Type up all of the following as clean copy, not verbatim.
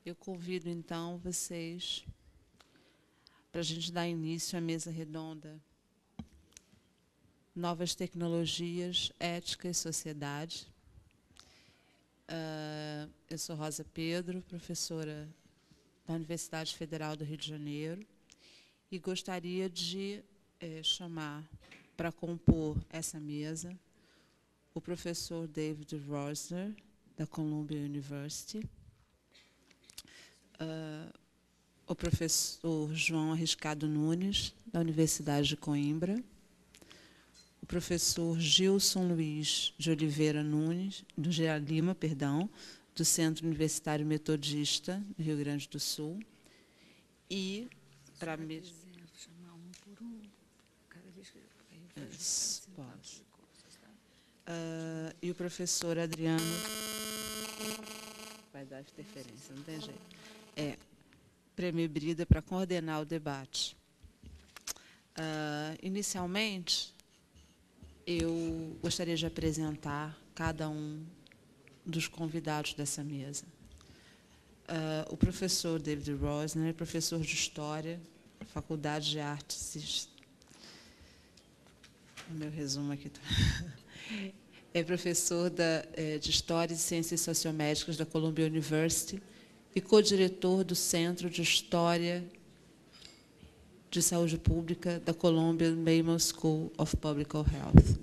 Eu convido, então, vocês para a gente dar início à mesa redonda Novas Tecnologias, Ética e Sociedade. Eu sou Rosa Pedro, professora da Universidade Federal do Rio de Janeiro, e gostaria de chamar para compor essa mesa o professor David Rosner, da Columbia University, o professor João Arriscado Nunes, da Universidade de Coimbra, o professor Gilson Luiz de Oliveira Nunes, do Lima, do Centro Universitário Metodista, do Rio Grande do Sul, e para chamar um por um, cada vez que posso. E o professor Adriano vai dar interferência, não tem jeito. Prêmio Brida para coordenar o debate. Inicialmente, eu gostaria de apresentar cada um dos convidados dessa mesa. O professor David Rosner é professor de História, Faculdade de Artes. O meu resumo aqui. É professor de História e Ciências Sociomédicas da Columbia University e co-diretor do Centro de História de Saúde Pública da Columbia Maimel School of Public Health.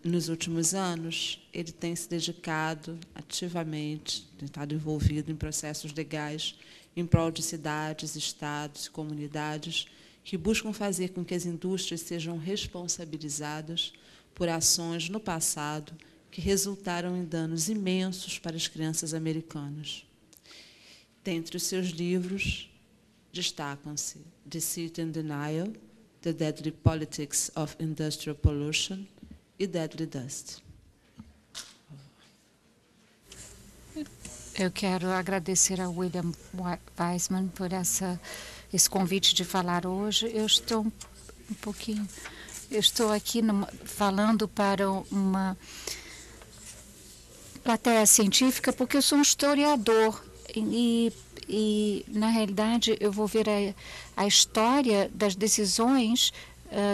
Nos últimos anos, ele tem se dedicado ativamente, tem estado envolvido em processos legais em prol de cidades, estados e comunidades que buscam fazer com que as indústrias sejam responsabilizadas por ações no passado que resultaram em danos imensos para as crianças americanas. Dentre os seus livros, destacam-se Deceit and Denial, The Deadly Politics of Industrial Pollution e Deadly Dust. Eu quero agradecer ao William Weissman por esse convite de falar hoje. Eu estou aqui falando para uma plateia científica porque eu sou um historiador e na realidade, eu vou ver a história das decisões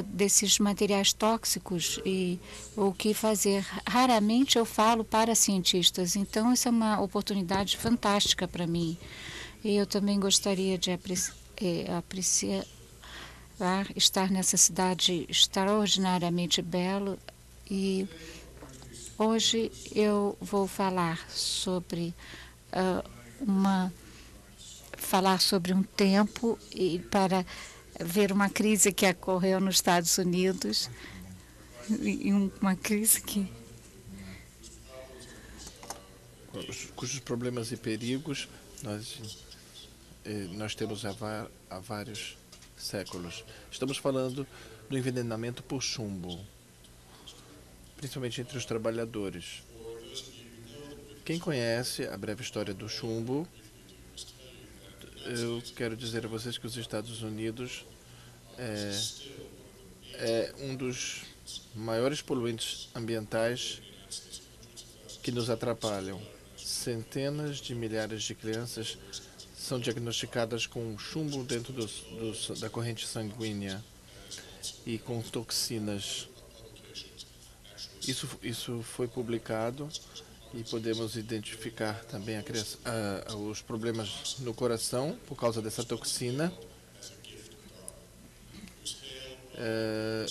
desses materiais tóxicos e o que fazer. Raramente eu falo para cientistas, então essa é uma oportunidade fantástica para mim. E eu também gostaria de apreciar estar nessa cidade extraordinariamente bela. E hoje eu vou falar sobre um tempo e para ver uma crise que ocorreu nos Estados Unidos, e uma crise cujos problemas e perigos nós temos há vários séculos. Estamos falando do envenenamento por chumbo, principalmente entre os trabalhadores. Quem conhece a breve história do chumbo, eu quero dizer a vocês que os Estados Unidos é um dos maiores poluentes ambientais que nos atrapalham. Centenas de milhares de crianças são diagnosticadas com chumbo dentro da corrente sanguínea e com toxinas. Isso foi publicado e podemos identificar também os problemas no coração por causa dessa toxina.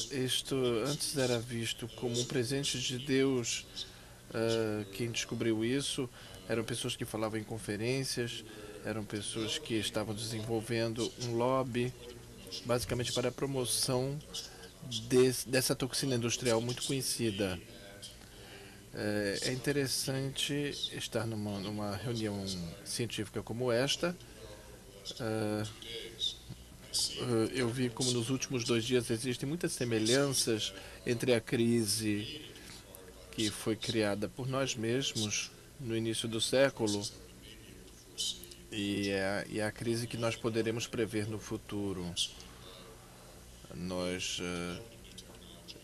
Isto antes era visto como um presente de Deus. Quem descobriu isso eram pessoas que falavam em conferências, eram pessoas que estavam desenvolvendo um lobby, basicamente para a promoção dessa toxina industrial muito conhecida. É interessante estar numa reunião científica como esta. Eu vi como nos últimos 2 dias existem muitas semelhanças entre a crise que foi criada por nós mesmos no início do século e a crise que nós poderemos prever no futuro. Nós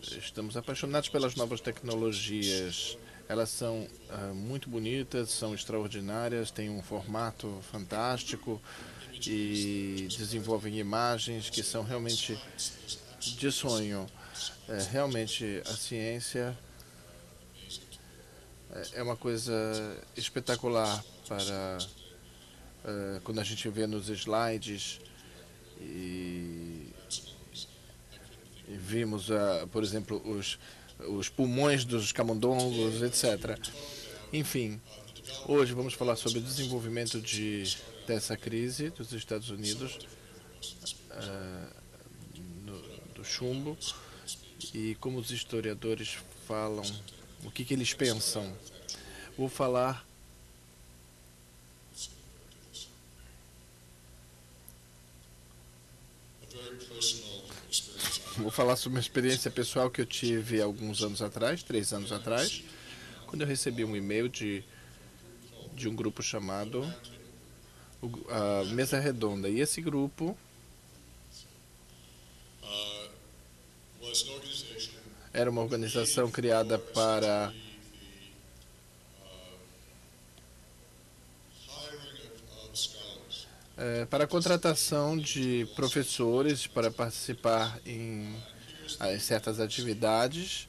estamos apaixonados pelas novas tecnologias. Elas são muito bonitas, são extraordinárias, têm um formato fantástico e desenvolvem imagens que são realmente de sonho. Realmente a ciência é uma coisa espetacular para quando a gente vê nos slides e vimos, por exemplo, os pulmões dos camundongos, etc. Enfim, hoje vamos falar sobre o desenvolvimento dessa crise dos Estados Unidos, do chumbo, e como os historiadores falam, o que eles pensam. Vou falar sobre uma experiência pessoal que eu tive alguns anos atrás, 3 anos atrás, quando eu recebi um e-mail de um grupo chamado a Mesa Redonda. E esse grupo era uma organização criada para a contratação de professores para participar em certas atividades.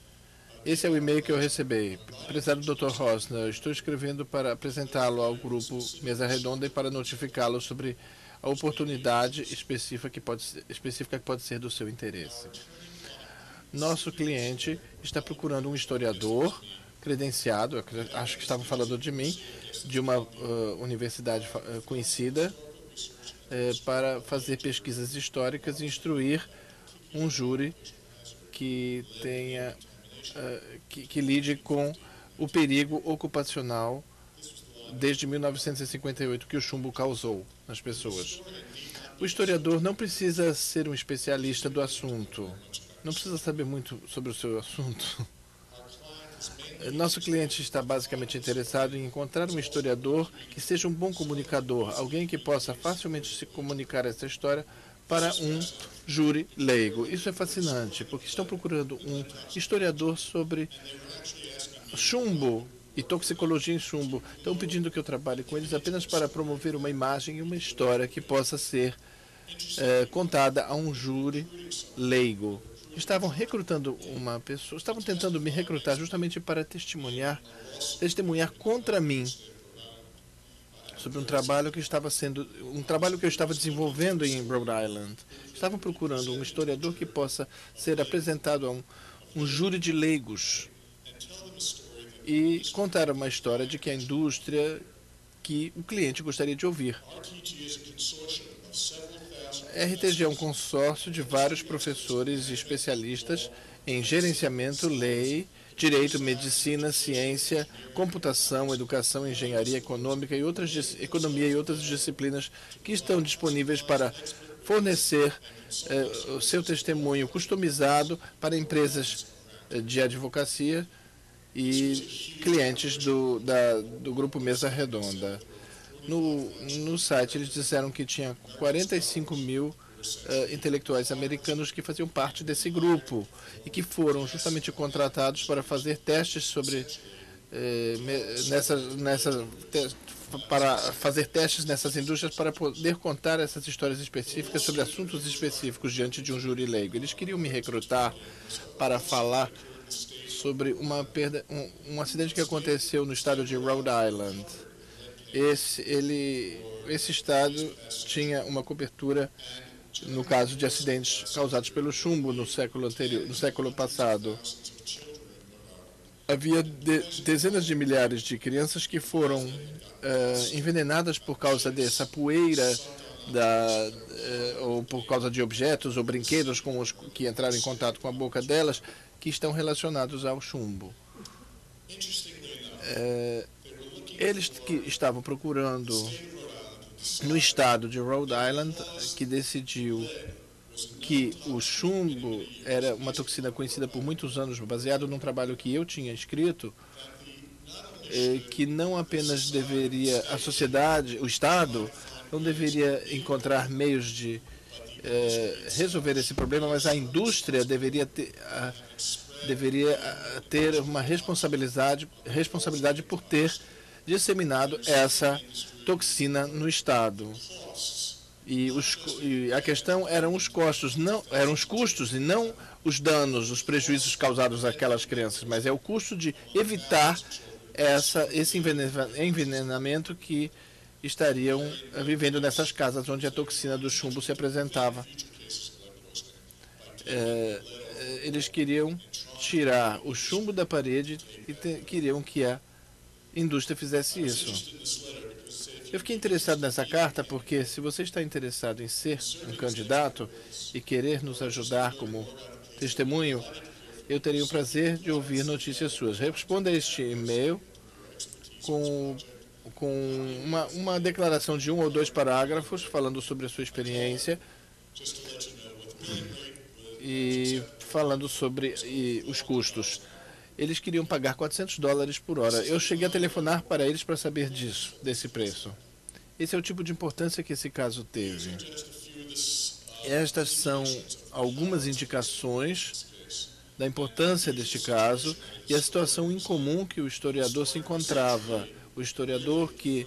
Esse é o e-mail que eu recebi. Prezado Dr. Rosner, estou escrevendo para apresentá-lo ao grupo Mesa Redonda e para notificá-lo sobre a oportunidade específica que pode ser do seu interesse. Nosso cliente está procurando um historiador credenciado, acho que estavam falando de mim, de uma universidade conhecida, para fazer pesquisas históricas e instruir um júri que tenha que lide com o perigo ocupacional desde 1958 que o chumbo causou nas pessoas. O historiador não precisa ser um especialista do assunto, não precisa saber muito sobre o seu assunto. Nosso cliente está basicamente interessado em encontrar um historiador que seja um bom comunicador, alguém que possa facilmente se comunicar essa história para um júri leigo. Isso é fascinante, porque estão procurando um historiador sobre chumbo e toxicologia em chumbo. Estão pedindo que eu trabalhe com eles apenas para promover uma imagem e uma história que possa ser contada a um júri leigo. Estavam recrutando uma pessoa, estavam tentando me recrutar justamente para testemunhar contra mim sobre um trabalho que eu estava desenvolvendo em Rhode Island. Estavam procurando um historiador que possa ser apresentado a um júri de leigos e contar uma história de que a indústria que o cliente gostaria de ouvir. RTG é um consórcio de vários professores e especialistas em gerenciamento, lei, direito, medicina, ciência, computação, educação, engenharia econômica e economia e outras disciplinas que estão disponíveis para fornecer o seu testemunho customizado para empresas de advocacia e clientes do Grupo Mesa Redonda. No site eles disseram que tinha 45 mil intelectuais americanos que faziam parte desse grupo e que foram justamente contratados para fazer testes sobre para fazer testes nessas indústrias para poder contar essas histórias específicas sobre assuntos específicos diante de um júri leigo. Eles queriam me recrutar para falar sobre um acidente que aconteceu no estado de Rhode Island. Esse estado tinha uma cobertura no caso de acidentes causados pelo chumbo no século passado. Havia dezenas de milhares de crianças que foram envenenadas por causa dessa poeira ou por causa de objetos ou brinquedos que entraram em contato com a boca delas que estão relacionados ao chumbo. Eles que estavam procurando no estado de Rhode Island, que decidiu que o chumbo era uma toxina conhecida por muitos anos, baseado num trabalho que eu tinha escrito, que não apenas a sociedade, o Estado, não deveria encontrar meios de resolver esse problema, mas a indústria deveria deveria ter uma responsabilidade por ter disseminado essa toxina no estado. E a questão eram os custos, e não os danos, os prejuízos causados àquelas crianças, mas é o custo de evitar esse envenenamento que estariam vivendo nessas casas onde a toxina do chumbo se apresentava. Eles queriam tirar o chumbo da parede e queriam que a indústria fizesse isso. Eu fiquei interessado nessa carta porque, se você está interessado em ser um candidato e querer nos ajudar como testemunho, eu teria o prazer de ouvir notícias suas. Responda a este e-mail com uma declaração de 1 ou 2 parágrafos falando sobre a sua experiência e falando sobre os custos. Eles queriam pagar $400 por hora. Eu cheguei a telefonar para eles para saber desse preço. Esse é o tipo de importância que esse caso teve. Estas são algumas indicações da importância deste caso e a situação incomum que o historiador se encontrava. O historiador que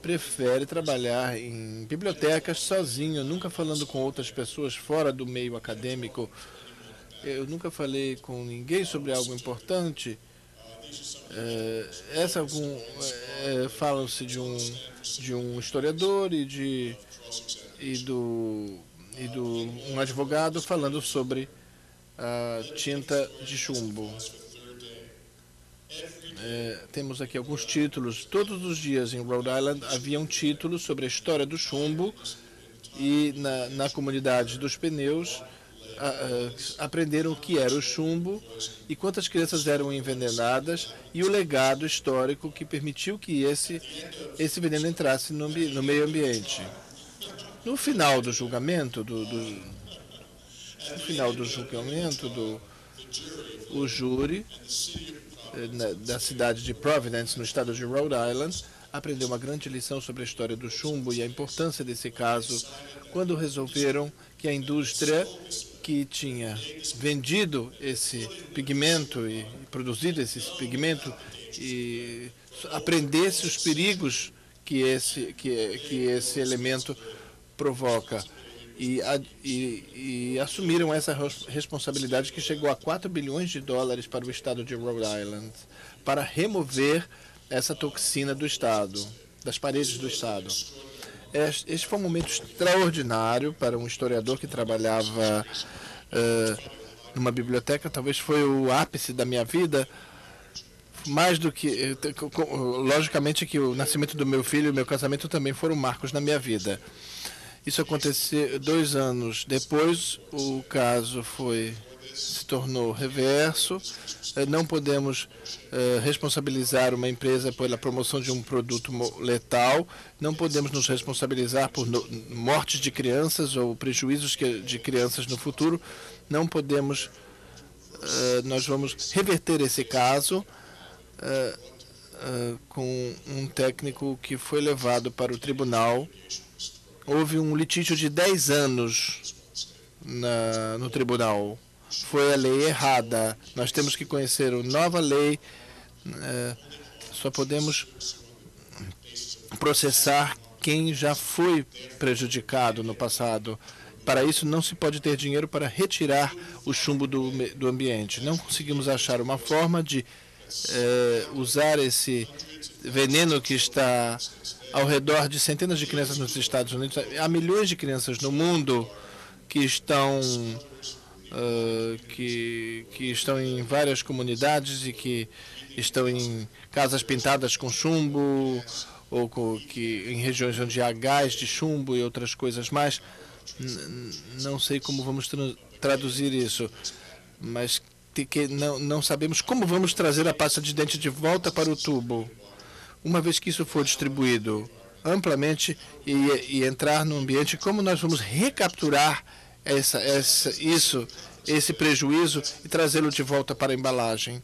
prefere trabalhar em bibliotecas sozinho, nunca falando com outras pessoas fora do meio acadêmico. Eu nunca falei com ninguém sobre algo importante. Falam-se de um historiador e um advogado falando sobre a tinta de chumbo. Temos aqui alguns títulos. Todos os dias em Rhode Island havia um título sobre a história do chumbo e na comunidade dos pneus aprenderam o que era o chumbo e quantas crianças eram envenenadas e o legado histórico que permitiu que esse veneno entrasse no meio ambiente. No final do julgamento, o júri da cidade de Providence, no estado de Rhode Island, aprendeu uma grande lição sobre a história do chumbo e a importância desse caso quando resolveram que a indústria que tinha vendido esse pigmento e produzido esse pigmento e aprendesse os perigos que esse elemento provoca e assumiram essa responsabilidade que chegou a $4 bilhões para o estado de Rhode Island para remover essa toxina do estado, das paredes do estado. Este foi um momento extraordinário para um historiador que trabalhava numa biblioteca. Talvez foi o ápice da minha vida, mais do que... Logicamente que o nascimento do meu filho e o meu casamento também foram marcos na minha vida. Isso aconteceu 2 anos depois, o caso se tornou reverso. Não podemos responsabilizar uma empresa pela promoção de um produto letal, não podemos nos responsabilizar por mortes de crianças ou prejuízos de crianças no futuro, não podemos, nós vamos reverter esse caso com um técnico que foi levado para o tribunal. Houve um litígio de 10 anos no tribunal. Foi a lei errada. Nós temos que conhecer a nova lei. Só podemos processar quem já foi prejudicado no passado. Para isso, não se pode ter dinheiro para retirar o chumbo do ambiente. Não conseguimos achar uma forma de usar esse veneno que está ao redor de centenas de crianças nos Estados Unidos. Há milhões de crianças no mundo que estão em várias comunidades e que estão em casas pintadas com chumbo ou em regiões onde há gás de chumbo e outras coisas mais. Não sei como vamos traduzir isso, mas não sabemos como vamos trazer a pasta de dente de volta para o tubo. Uma vez que isso for distribuído amplamente e entrar no ambiente, como nós vamos recapturar esse prejuízo e trazê-lo de volta para a embalagem?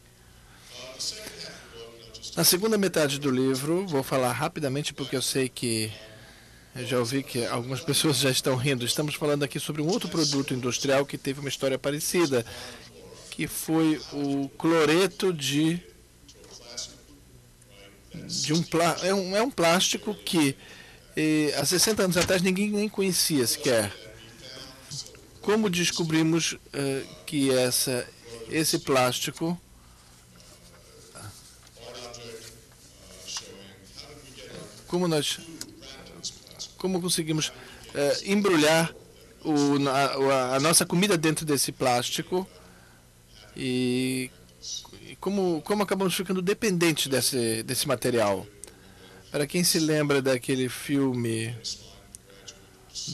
Na segunda metade do livro, vou falar rapidamente porque eu sei que eu já ouvi que algumas pessoas já estão rindo. Estamos falando aqui sobre um outro produto industrial que teve uma história parecida, que foi o cloreto de um plástico que há 60 anos atrás ninguém nem conhecia sequer. Como descobrimos que esse plástico como conseguimos embrulhar a nossa comida dentro desse plástico e como acabamos ficando dependentes desse material. Para quem se lembra daquele filme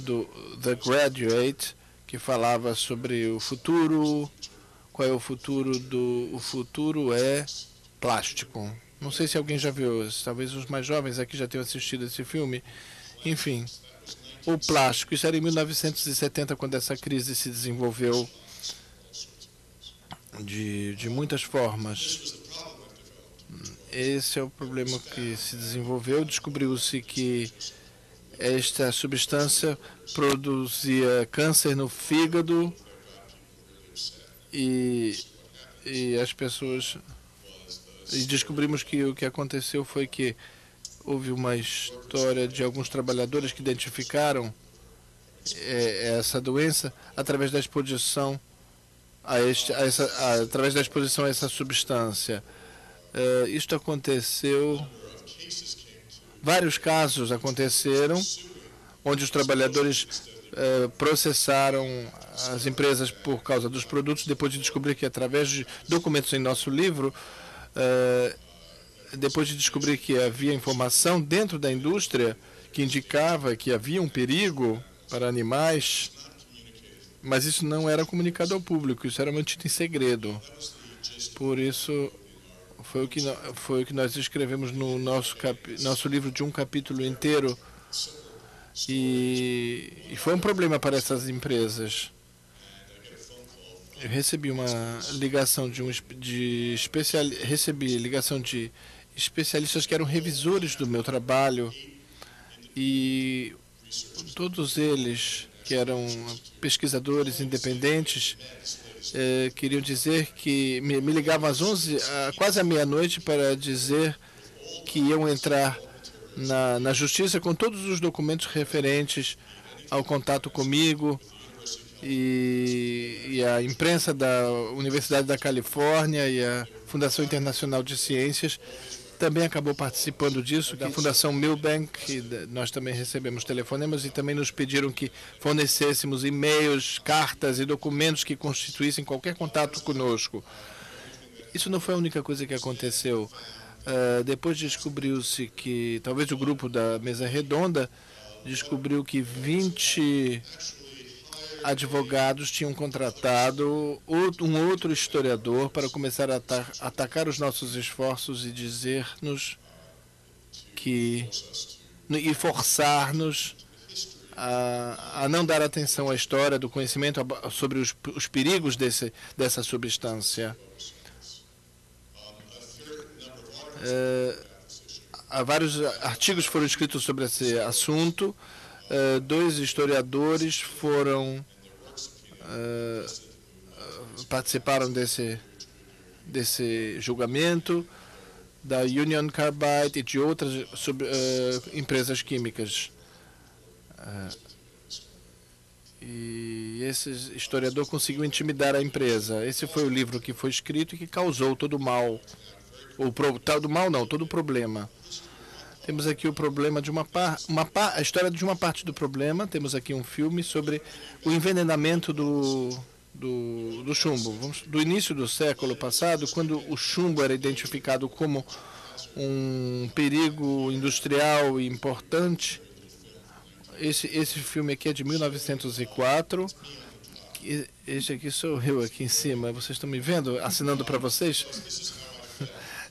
do The Graduate, que falava sobre o futuro, qual é o futuro o futuro é plástico. Não sei se alguém já viu, talvez os mais jovens aqui já tenham assistido esse filme. Enfim, o plástico, isso era em 1970, quando essa crise se desenvolveu de muitas formas. Esse é o problema que se desenvolveu. Descobriu-se que esta substância produzia câncer no fígado e as pessoas... E descobrimos que o que aconteceu foi que houve uma história de alguns trabalhadores que identificaram essa doença através da exposição através da exposição a essa substância. Isto aconteceu, vários casos aconteceram, onde os trabalhadores processaram as empresas por causa dos produtos, depois de descobrir que através de documentos em nosso livro, depois de descobrir que havia informação dentro da indústria que indicava que havia um perigo para animais, mas isso não era comunicado ao público, isso era mantido em segredo. Por isso, foi o que nós escrevemos no nosso livro de um capítulo inteiro, e foi um problema para essas empresas. Eu recebi uma ligação recebi ligação de especialistas que eram revisores do meu trabalho, e todos eles, que eram pesquisadores independentes, queriam dizer que me ligavam às 11, quase à meia-noite, para dizer que iam entrar na justiça com todos os documentos referentes ao contato comigo, e a imprensa da Universidade da Califórnia e a Fundação Internacional de Ciências também acabou participando disso, da Fundação Milbank, nós também recebemos telefonemas e também nos pediram que fornecêssemos e-mails, cartas e documentos que constituíssem qualquer contato conosco. Isso não foi a única coisa que aconteceu. Depois descobriu-se que, talvez o grupo da Mesa Redonda descobriu que 20 advogados tinham contratado um outro historiador para começar a atacar os nossos esforços e dizer-nos e forçar-nos a não dar atenção à história do conhecimento sobre os perigos dessa substância. Vários artigos foram escritos sobre esse assunto. 2 historiadores participaram desse julgamento, da Union Carbide e de outras empresas químicas. E esse historiador conseguiu intimidar a empresa. Esse foi o livro que foi escrito e que causou todo o mal. Todo o problema. Temos aqui o problema de a história de uma parte do problema. Temos aqui um filme sobre o envenenamento do chumbo. Do início do século passado, quando o chumbo era identificado como um perigo industrial importante. Esse filme aqui é de 1904. Este aqui sou eu aqui em cima. Vocês estão me vendo? Assinando para vocês?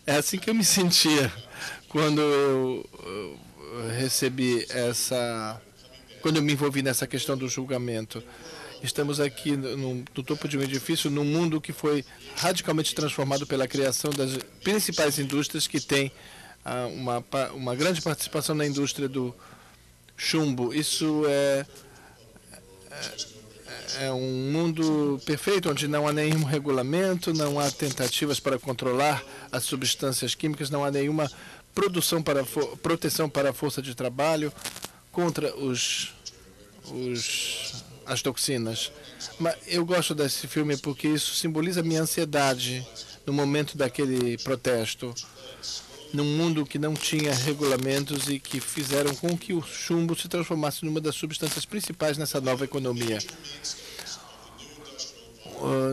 É assim que eu me sentia quando eu recebi quando eu me envolvi nessa questão do julgamento. Estamos aqui no topo de um edifício, num mundo que foi radicalmente transformado pela criação das principais indústrias, que tem uma grande participação na indústria do chumbo. Isso é um mundo perfeito, onde não há nenhum regulamento, não há tentativas para controlar as substâncias químicas, não há nenhuma proteção para a força de trabalho contra as toxinas. Mas eu gosto desse filme porque isso simboliza a minha ansiedade no momento daquele protesto, num mundo que não tinha regulamentos e que fizeram com que o chumbo se transformasse numa das substâncias principais nessa nova economia.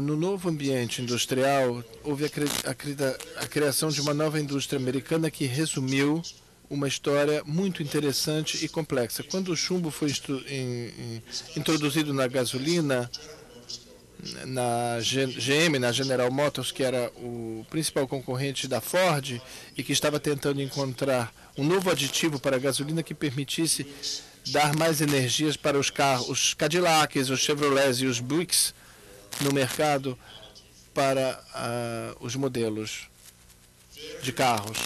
No novo ambiente industrial, houve a criação de uma nova indústria americana que resumiu uma história muito interessante e complexa. Quando o chumbo foi introduzido na gasolina, na GM, na General Motors, que era o principal concorrente da Ford e que estava tentando encontrar um novo aditivo para a gasolina que permitisse dar mais energias para os carros, os Cadillacs, os Chevrolets e os Buicks no mercado para os modelos de carros.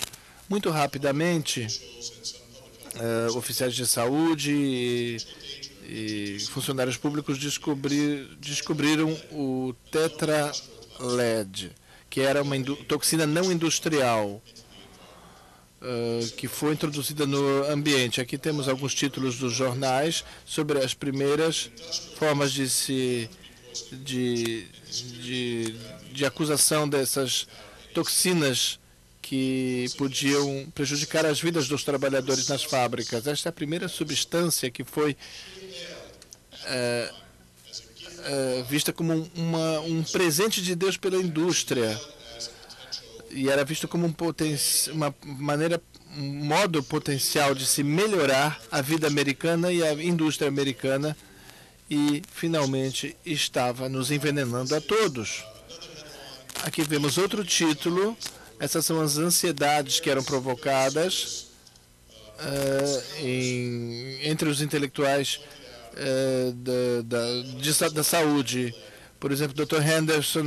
Muito rapidamente, oficiais de saúde e funcionários públicos descobriram o tetra-LED, que era uma toxina não industrial, que foi introduzida no ambiente. Aqui temos alguns títulos dos jornais sobre as primeiras formas de acusação dessas toxinas que podiam prejudicar as vidas dos trabalhadores nas fábricas. Esta é a primeira substância que foi vista como um presente de Deus pela indústria, e era visto como um modo potencial de se melhorar a vida americana e a indústria americana, e finalmente estava nos envenenando a todos. Aqui vemos outro título. Essas são as ansiedades que eram provocadas entre os intelectuais da saúde. Por exemplo, Dr. Henderson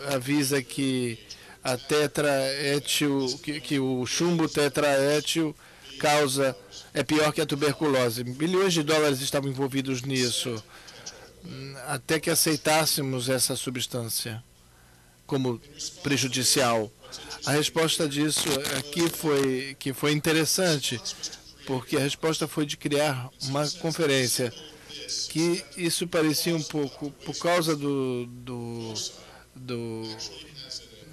avisa que a tetraétil, que o chumbo tetraétil é pior que a tuberculose. Bilhões de dólares estavam envolvidos nisso, até que aceitássemos essa substância como prejudicial. A resposta disso aqui foi interessante, porque a resposta foi de criar uma conferência, que isso parecia um pouco, por causa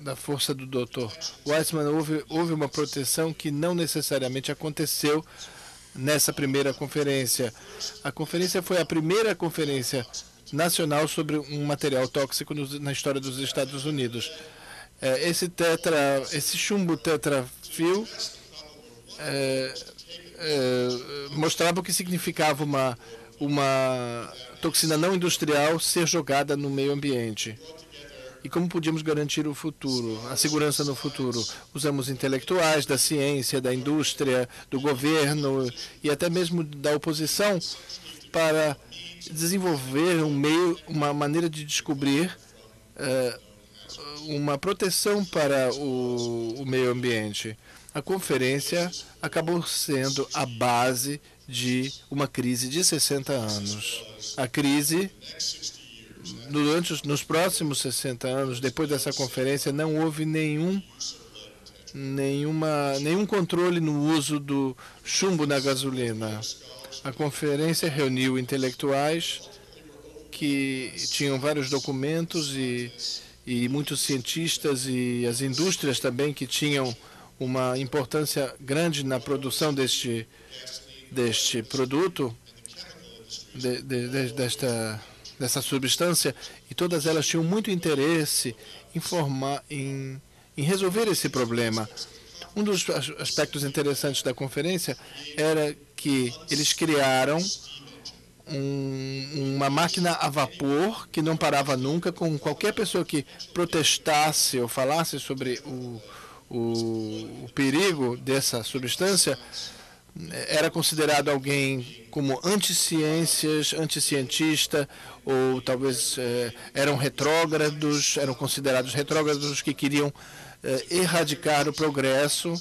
da força do Dr. Weissman, houve uma proteção que não necessariamente aconteceu nessa primeira conferência. A conferência foi a primeira conferência nacional sobre um material tóxico na história dos Estados Unidos. Esse chumbo tetrafil mostrava o que significava uma toxina não industrial ser jogada no meio ambiente. E como podíamos garantir o futuro, a segurança no futuro? Usamos intelectuais da ciência, da indústria, do governo e até mesmo da oposição para desenvolver uma maneira de descobrir uma proteção para o meio ambiente. A conferência acabou sendo a base de uma crise de 60 anos. A crise, nos próximos 60 anos, depois dessa conferência, não houve nenhum controle no uso do chumbo na gasolina. A conferência reuniu intelectuais que tinham vários documentos e muitos cientistas, e as indústrias também, que tinham uma importância grande na produção deste produto, dessa substância, e todas elas tinham muito interesse em resolver esse problema. Um dos aspectos interessantes da conferência era que eles criaram uma máquina a vapor que não parava nunca, com qualquer pessoa que protestasse ou falasse sobre o perigo dessa substância, era considerado alguém como anti-ciências, anti-cientista, ou talvez eram considerados retrógrados que queriam erradicar o progresso,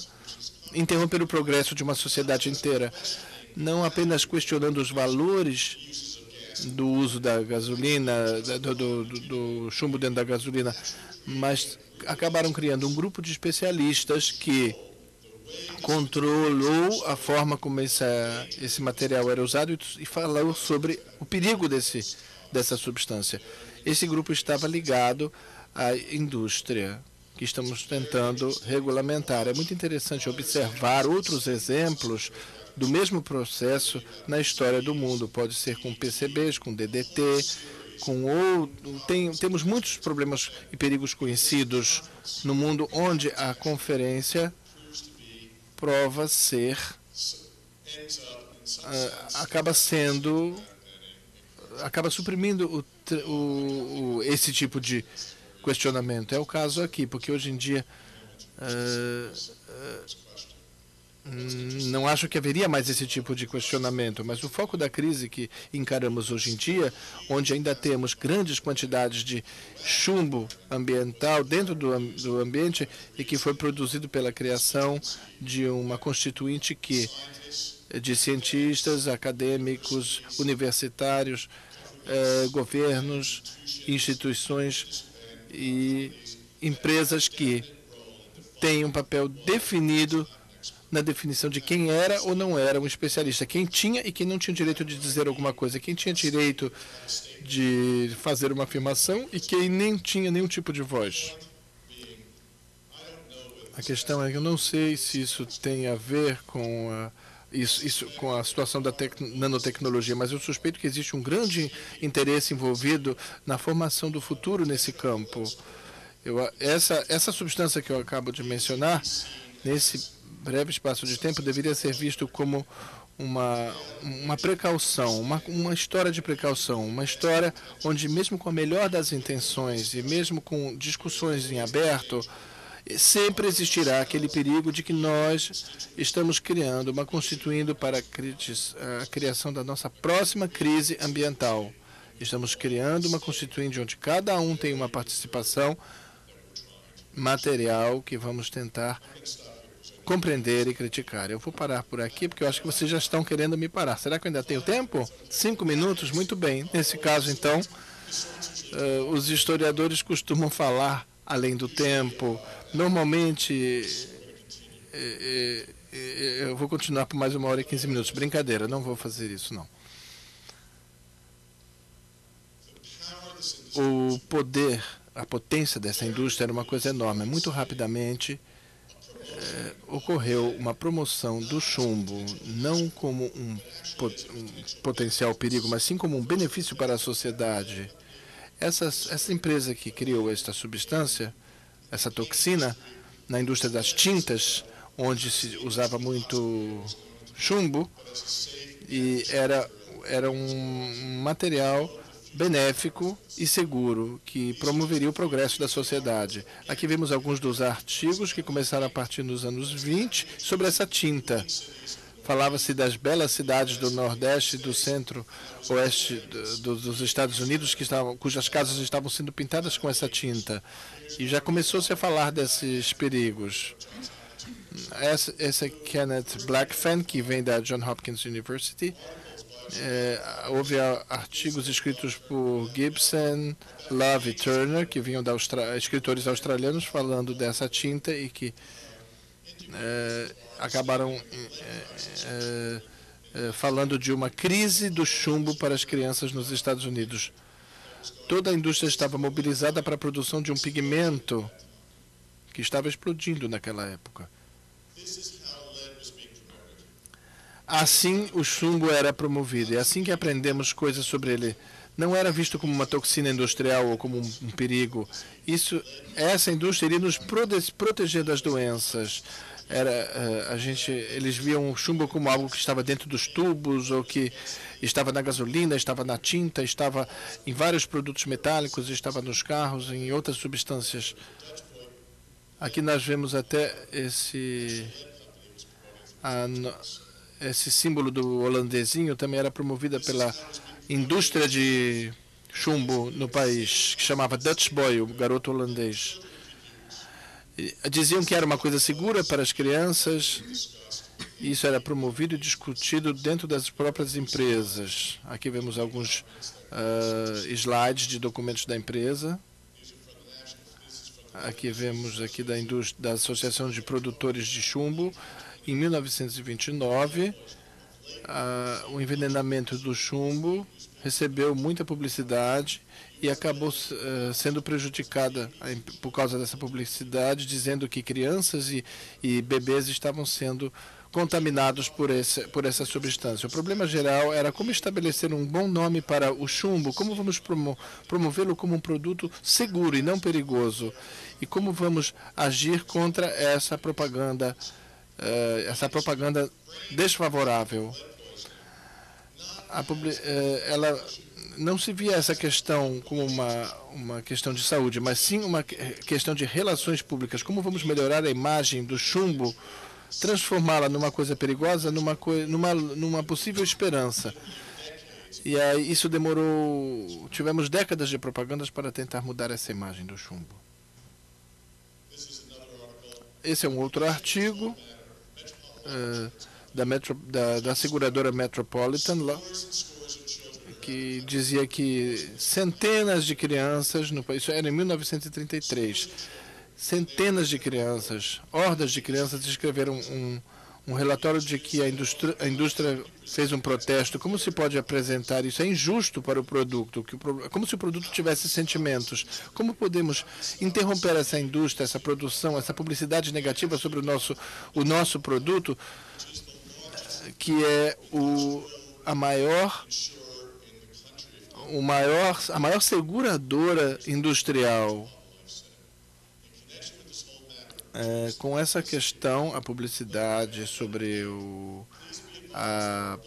interromper o progresso de uma sociedade inteira. Não apenas questionando os valores do uso da gasolina, do chumbo dentro da gasolina, mas acabaram criando um grupo de especialistas que controlou a forma como esse material era usado e falou sobre o perigo dessa substância. Esse grupo estava ligado à indústria que estamos tentando regulamentar. É muito interessante observar outros exemplos do mesmo processo na história do mundo. Pode ser com PCBs, com DDT, temos muitos problemas e perigos conhecidos no mundo onde a conferência prova ser acaba suprimindo esse tipo de questionamento. É o caso aqui, porque hoje em dia não acho que haveria mais esse tipo de questionamento, mas o foco da crise que encaramos hoje em dia, onde ainda temos grandes quantidades de chumbo ambiental dentro do ambiente e que foi produzido pela criação de uma constituinte de cientistas, acadêmicos, universitários, governos, instituições e empresas que têm um papel definido na definição de quem era ou não era um especialista, quem tinha e quem não tinha direito de dizer alguma coisa, quem tinha direito de fazer uma afirmação e quem nem tinha nenhum tipo de voz. A questão é que eu não sei se isso tem a ver com com a situação da nanotecnologia, mas eu suspeito que existe um grande interesse envolvido na formação do futuro nesse campo. Essa substância que eu acabo de mencionar, nesse breve espaço de tempo, deveria ser visto como uma precaução, uma história de precaução, uma história onde, mesmo com a melhor das intenções e mesmo com discussões em aberto, sempre existirá aquele perigo de que nós estamos constituindo para a criação da nossa próxima crise ambiental. Estamos criando uma constituinte onde cada um tem uma participação material que vamos tentar compreender e criticar. Eu vou parar por aqui, porque eu acho que vocês já estão querendo me parar. Será que eu ainda tenho tempo? 5 minutos? Muito bem. Nesse caso, então, os historiadores costumam falar além do tempo. Normalmente, eu vou continuar por mais 1h e 15 minutos. Brincadeira, não vou fazer isso, não. O poder, a potência dessa indústria era uma coisa enorme. Muito rapidamente, ocorreu uma promoção do chumbo, não como um potencial perigo, mas sim como um benefício para a sociedade. Essa empresa que criou esta substância, essa toxina, na indústria das tintas, onde se usava muito chumbo, e era um material benéfico e seguro, que promoveria o progresso da sociedade. Aqui vemos alguns dos artigos que começaram a partir dos anos 20 sobre essa tinta. Falava-se das belas cidades do Nordeste e do Centro-Oeste dos Estados Unidos, cujas casas estavam sendo pintadas com essa tinta. E já começou-se a falar desses perigos. Essa é Kenneth Blackfan, que vem da Johns Hopkins University. Houve artigos escritos por Gibson, Love e Turner, que vinham escritores australianos falando dessa tinta e que acabaram falando de uma crise do chumbo para as crianças nos Estados Unidos. Toda a indústria estava mobilizada para a produção de um pigmento que estava explodindo naquela época. Assim o chumbo era promovido, e assim que aprendemos coisas sobre ele. Não era visto como uma toxina industrial ou como um perigo. Essa indústria iria nos proteger das doenças. Eles viam o chumbo como algo que estava dentro dos tubos, ou que estava na gasolina, estava na tinta, estava em vários produtos metálicos, estava nos carros, em outras substâncias. Aqui nós vemos até esse símbolo do holandesinho, também era promovida pela indústria de chumbo no país, que chamava Dutch Boy, o garoto holandês. Diziam que era uma coisa segura para as crianças Isso era promovido e discutido dentro das próprias empresas. Aqui vemos alguns slides de documentos da empresa. Aqui vemos aqui da Associação de Produtores de Chumbo. Em 1929, o envenenamento do chumbo recebeu muita publicidade e acabou sendo prejudicada por causa dessa publicidade, dizendo que crianças e bebês estavam sendo contaminados por essa substância. O problema geral era como estabelecer um bom nome para o chumbo, como vamos promovê-lo como um produto seguro e não perigoso, e como vamos agir contra essa propaganda desfavorável. Ela não se via essa questão como uma questão de saúde, mas sim uma questão de relações públicas. Como vamos melhorar a imagem do chumbo, transformá-la numa coisa perigosa, numa possível esperança. E aí isso demorou... Tivemos décadas de propagandas para tentar mudar essa imagem do chumbo. Esse é um outro artigo da seguradora Metropolitan, que dizia que centenas de crianças, isso era em 1933, centenas de crianças, hordas de crianças escreveram um relatório de que a indústria fez um protesto. Como se pode apresentar isso? É injusto para o produto, como se o produto tivesse sentimentos. Como podemos interromper essa indústria, essa produção, essa publicidade negativa sobre o nosso produto, que é a maior seguradora industrial? Com essa questão, a publicidade sobre a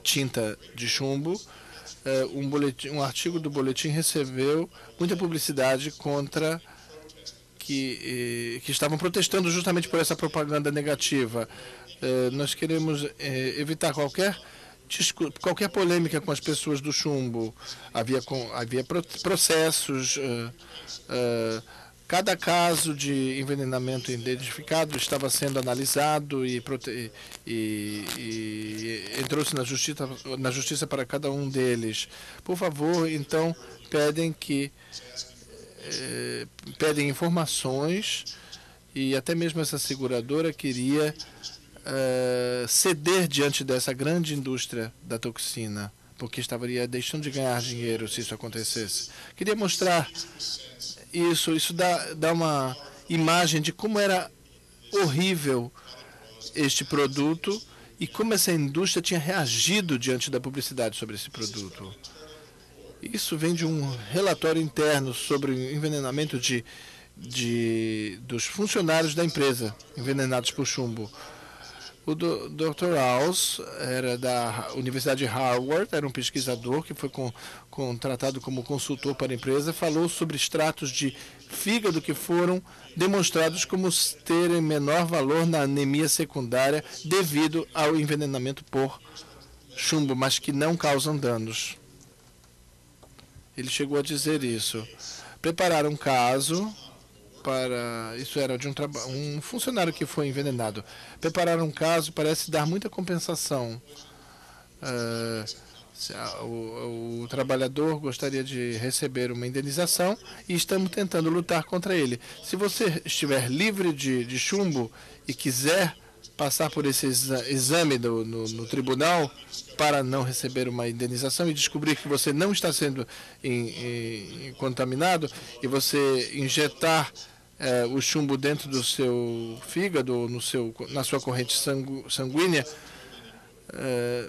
tinta de chumbo, um artigo do boletim recebeu muita publicidade contra que estavam protestando justamente por essa propaganda negativa. Nós queremos evitar qualquer polêmica com as pessoas do chumbo. Havia processos. Cada caso de envenenamento identificado estava sendo analisado e entrou-se na justiça para cada um deles. Por favor, então, pedem informações, e até mesmo essa seguradora queria ceder diante dessa grande indústria da toxina, porque estaria deixando de ganhar dinheiro se isso acontecesse. Queria mostrar isso dá uma imagem de como era horrível este produto e como essa indústria tinha reagido diante da publicidade sobre esse produto. Isso vem de um relatório interno sobre o envenenamento dos funcionários da empresa envenenados por chumbo. O Dr. House era da Universidade de Harvard, era um pesquisador que foi contratado como consultor para a empresa, falou sobre extratos de fígado que foram demonstrados como terem menor valor na anemia secundária devido ao envenenamento por chumbo, mas que não causam danos. Ele chegou a dizer isso. Prepararam um caso isso era de um funcionário que foi envenenado. Prepararam um caso, parece dar muita compensação. O trabalhador gostaria de receber uma indenização e estamos tentando lutar contra ele. Se você estiver livre de chumbo e quiser passar por esse exame no tribunal para não receber uma indenização e descobrir que você não está sendo contaminado e você injetar o chumbo dentro do seu fígado, na sua corrente sanguínea,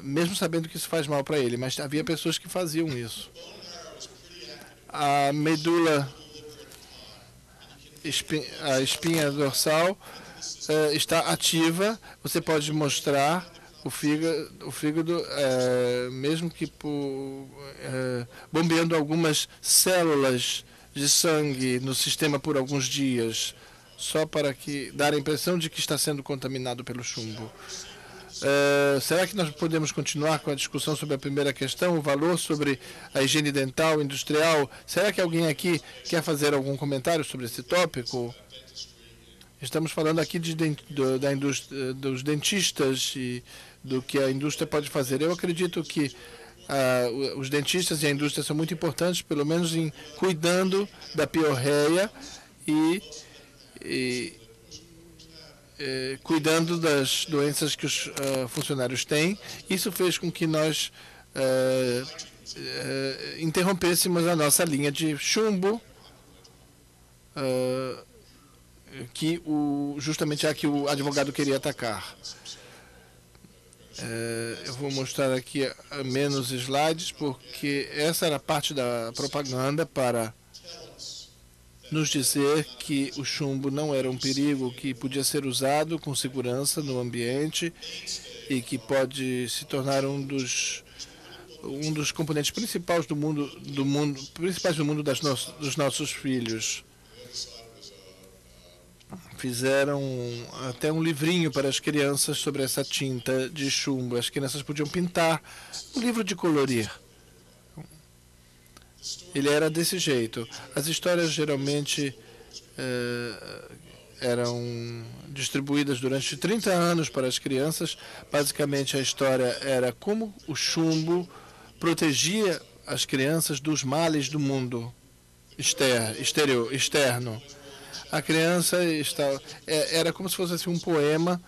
mesmo sabendo que isso faz mal para ele, mas havia pessoas que faziam isso. A medula, a espinha dorsal está ativa, você pode mostrar o fígado mesmo que bombeando algumas células de sangue no sistema por alguns dias, só para dar a impressão de que está sendo contaminado pelo chumbo. Será que nós podemos continuar com a discussão sobre a primeira questão, o valor sobre a higiene dental industrial? Será que alguém aqui quer fazer algum comentário sobre esse tópico? Estamos falando aqui da indústria, dos dentistas e do que a indústria pode fazer. Eu acredito que os dentistas e a indústria são muito importantes, pelo menos em cuidando da piorreia e cuidando das doenças que os funcionários têm. Isso fez com que nós interrompêssemos a nossa linha de chumbo, que justamente a que o advogado queria atacar. Eu vou mostrar aqui menos slides, porque essa era parte da propaganda para nos dizer que o chumbo não era um perigo, que podia ser usado com segurança no ambiente e que pode se tornar um dos componentes principais do mundo dos nossos filhos. Fizeram até um livrinho para as crianças sobre essa tinta de chumbo. As crianças podiam pintar um livro de colorir. Ele era desse jeito. As histórias geralmente eram distribuídas durante 30 anos para as crianças. Basicamente, a história era como o chumbo protegia as crianças dos males do mundo externo. A criança era como se fosse assim, um poema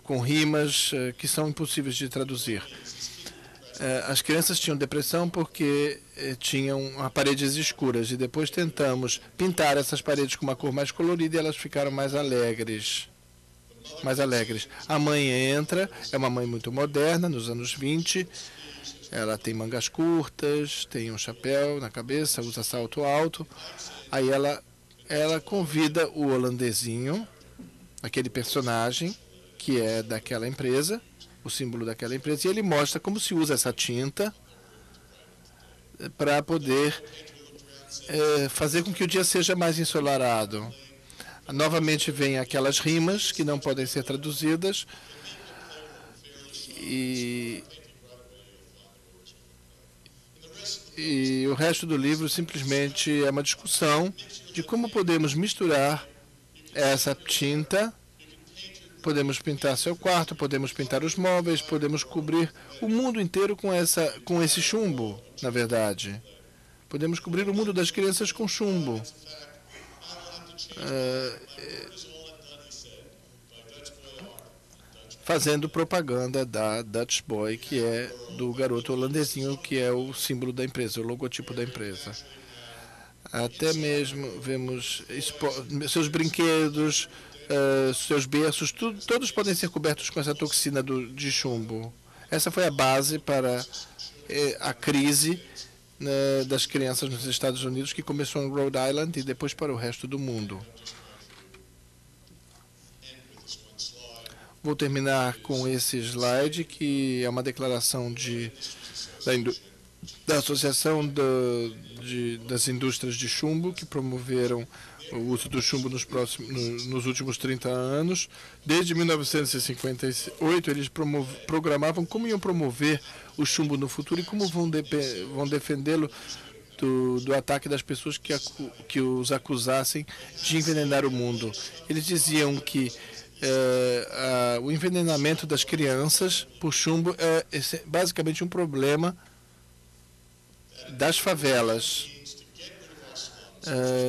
com rimas que são impossíveis de traduzir. As crianças tinham depressão porque tinham paredes escuras e depois tentamos pintar essas paredes com uma cor mais colorida e elas ficaram mais alegres. A mãe entra, é uma mãe muito moderna, nos anos 20. Ela tem mangas curtas, tem um chapéu na cabeça, usa salto alto. Aí ela convida o holandesinho, aquele personagem que é daquela empresa, o símbolo daquela empresa, e ele mostra como se usa essa tinta para poder fazer com que o dia seja mais ensolarado. Novamente vem aquelas rimas que não podem ser traduzidas e o resto do livro simplesmente é uma discussão de como podemos misturar essa tinta. Podemos pintar seu quarto, podemos pintar os móveis, podemos cobrir o mundo inteiro com esse chumbo, na verdade. Podemos cobrir o mundo das crianças com chumbo. Fazendo propaganda da Dutch Boy, que é do garoto holandesinho, que é o símbolo da empresa, o logotipo da empresa. Até mesmo vemos seus brinquedos, seus berços, todos podem ser cobertos com essa toxina de chumbo. Essa foi a base para a crise das crianças nos Estados Unidos, que começou em Rhode Island e depois para o resto do mundo. Vou terminar com esse slide, que é uma declaração da Associação das Indústrias de Chumbo, que promoveram o uso do chumbo nos últimos 30 anos. Desde 1958, eles programavam como iam promover o chumbo no futuro e como vão defendê-lo do ataque das pessoas que os acusassem de envenenar o mundo. Eles diziam que o envenenamento das crianças por chumbo é basicamente um problema das favelas.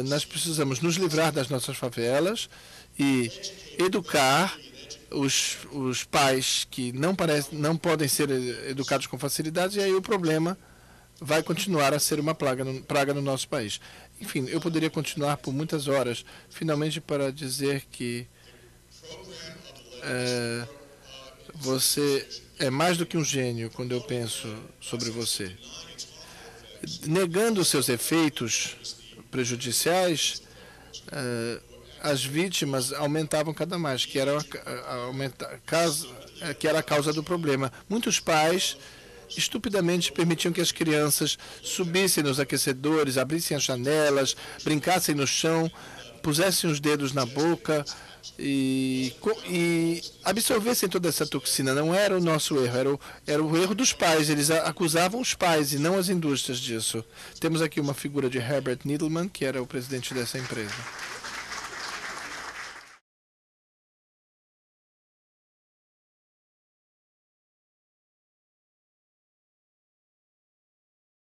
Nós precisamos nos livrar das nossas favelas e educar os pais que não podem ser educados com facilidade, e aí o problema vai continuar a ser uma praga no nosso país. Enfim, eu poderia continuar por muitas horas, finalmente para dizer que você é mais do que um gênio quando eu penso sobre você. Negando os seus efeitos prejudiciais, as vítimas aumentavam cada mais, que era a causa do problema. Muitos pais estupidamente permitiam que as crianças subissem nos aquecedores, abrissem as janelas, brincassem no chão, pusessem os dedos na boca e absorvessem toda essa toxina. Não era o nosso erro, era o erro dos pais. Eles acusavam os pais e não as indústrias disso. Temos aqui uma figura de Herbert Needleman, que era o presidente dessa empresa.